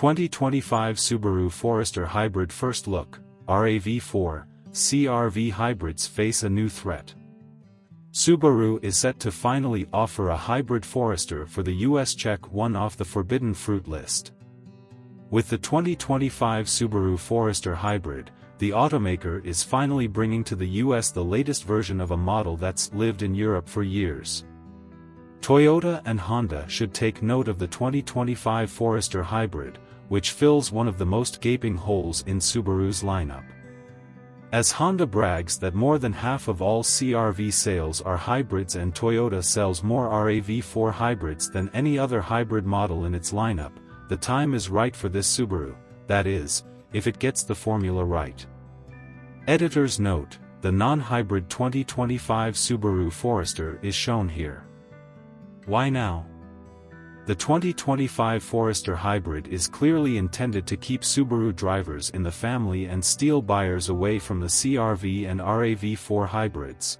2025 Subaru Forester Hybrid First Look, RAV4, CR-V hybrids face a new threat. Subaru is set to finally offer a hybrid Forester for the US, check one off the forbidden fruit list. With the 2025 Subaru Forester Hybrid, the automaker is finally bringing to the US the latest version of a model that's lived in Europe for years. Toyota and Honda should take note of the 2025 Forester Hybrid, which fills one of the most gaping holes in Subaru's lineup. As Honda brags that more than half of all CR-V sales are hybrids and Toyota sells more RAV4 hybrids than any other hybrid model in its lineup, the time is right for this Subaru, that is, if it gets the formula right. Editor's note: the non-hybrid 2025 Subaru Forester is shown here. Why now? The 2025 Forester Hybrid is clearly intended to keep Subaru drivers in the family and steal buyers away from the CR-V and RAV4 hybrids.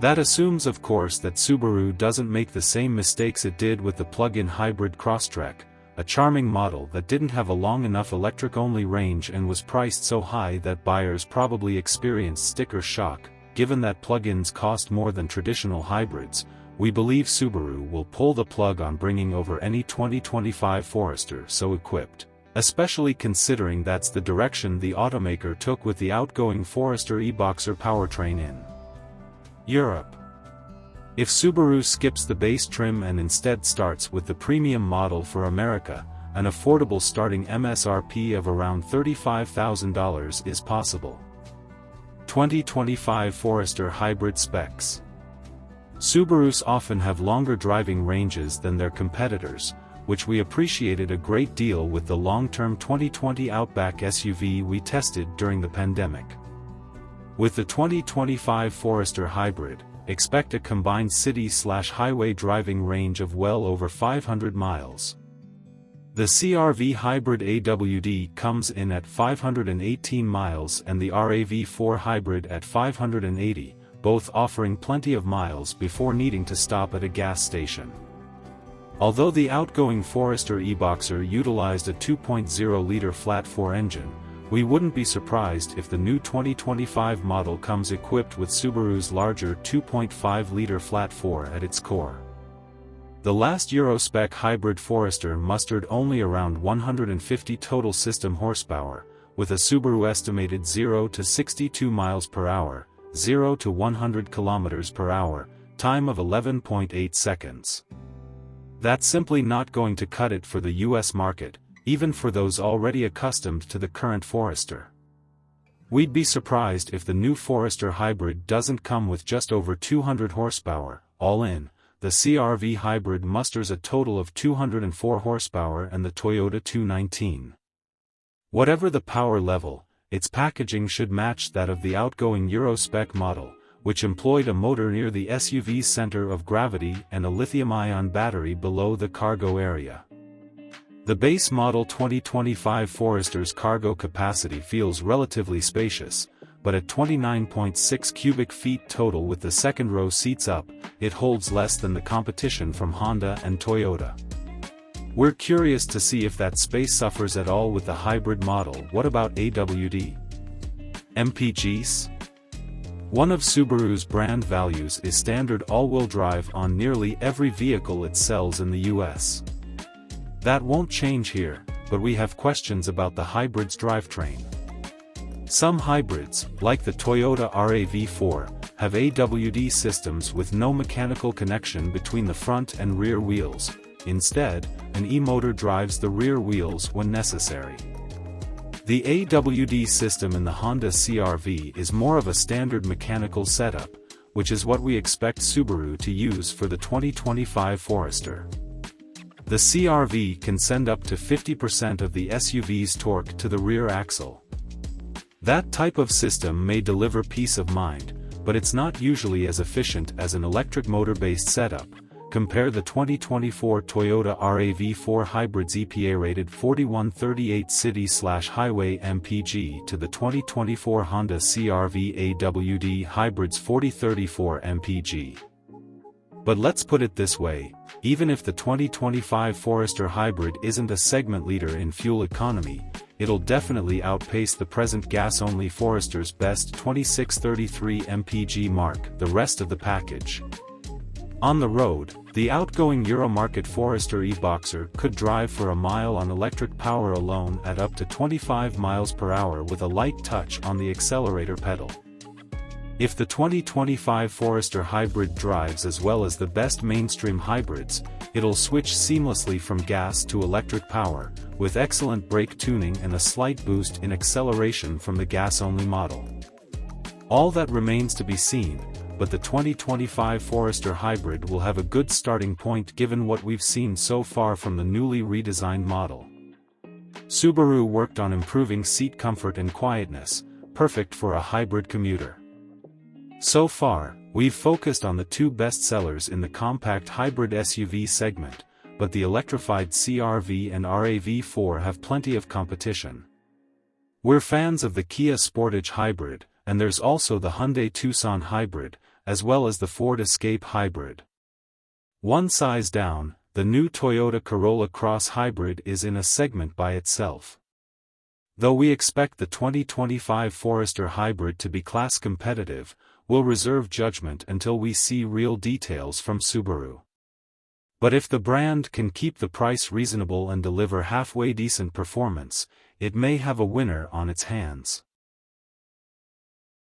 That assumes, of course, that Subaru doesn't make the same mistakes it did with the plug-in hybrid Crosstrek, a charming model that didn't have a long enough electric-only range and was priced so high that buyers probably experienced sticker shock. Given that plug-ins cost more than traditional hybrids, we believe Subaru will pull the plug on bringing over any 2025 Forester so equipped, especially considering that's the direction the automaker took with the outgoing Forester e-Boxer powertrain in Europe. If Subaru skips the base trim and instead starts with the premium model for America, an affordable starting MSRP of around $35,000 is possible. 2025 Forester Hybrid Specs. Subarus often have longer driving ranges than their competitors, which we appreciated a great deal with the long-term 2020 Outback SUV we tested during the pandemic. With the 2025 Forester Hybrid, expect a combined city/highway driving range of well over 500 miles. The CR-V Hybrid AWD comes in at 518 miles and the RAV4 Hybrid at 580, both offering plenty of miles before needing to stop at a gas station. Although the outgoing Forester e-Boxer utilized a 2.0-liter flat-4 engine, we wouldn't be surprised if the new 2025 model comes equipped with Subaru's larger 2.5-liter flat-4 at its core. The last Euro-spec hybrid Forester mustered only around 150 total system horsepower, with a Subaru estimated 0 to 62 miles per hour, 0 to 100 kilometers per hour, time of 11.8 seconds. That's simply not going to cut it for the US market, even for those already accustomed to the current Forester. We'd be surprised if the new Forester Hybrid doesn't come with just over 200 horsepower. All in, the CR-V Hybrid musters a total of 204 horsepower and the Toyota 219. Whatever the power level, its packaging should match that of the outgoing Euro-spec model, which employed a motor near the SUV's center of gravity and a lithium-ion battery below the cargo area. The base model 2025 Forester's cargo capacity feels relatively spacious, but at 29.6 cubic feet total with the second row seats up, it holds less than the competition from Honda and Toyota. We're curious to see if that space suffers at all with the hybrid model. What about AWD? MPGs? One of Subaru's brand values is standard all-wheel drive on nearly every vehicle it sells in the US. That won't change here, but we have questions about the hybrid's drivetrain. Some hybrids, like the Toyota RAV4, have AWD systems with no mechanical connection between the front and rear wheels. Instead, an e-motor drives the rear wheels when necessary. The AWD system in the Honda CR-V is more of a standard mechanical setup, which is what we expect Subaru to use for the 2025 Forester. The CR-V can send up to 50% of the SUV's torque to the rear axle. That type of system may deliver peace of mind, but it's not usually as efficient as an electric motor-based setup. Compare the 2024 Toyota RAV4 Hybrid's EPA-rated 4138 city/highway MPG to the 2024 Honda CR-V AWD Hybrid's 4034 MPG. But let's put it this way, even if the 2025 Forester Hybrid isn't a segment leader in fuel economy, it'll definitely outpace the present gas-only Forester's best 2633 mpg mark, the rest of the package. On the road, the outgoing Euromarket Forester e-Boxer could drive for a mile on electric power alone at up to 25 miles per hour with a light touch on the accelerator pedal. If the 2025 Forester Hybrid drives as well as the best mainstream hybrids, it'll switch seamlessly from gas to electric power, with excellent brake tuning and a slight boost in acceleration from the gas-only model. All that remains to be seen, but the 2025 Forester Hybrid will have a good starting point given what we've seen so far from the newly redesigned model. Subaru worked on improving seat comfort and quietness, perfect for a hybrid commuter. So far, we've focused on the two best sellers in the compact hybrid SUV segment, but the electrified CR-V and RAV4 have plenty of competition. We're fans of the Kia Sportage Hybrid, and there's also the Hyundai Tucson Hybrid, as well as the Ford Escape Hybrid. One size down, the new Toyota Corolla Cross Hybrid is in a segment by itself. Though we expect the 2025 Forester Hybrid to be class competitive, we'll reserve judgment until we see real details from Subaru. But if the brand can keep the price reasonable and deliver halfway decent performance, it may have a winner on its hands.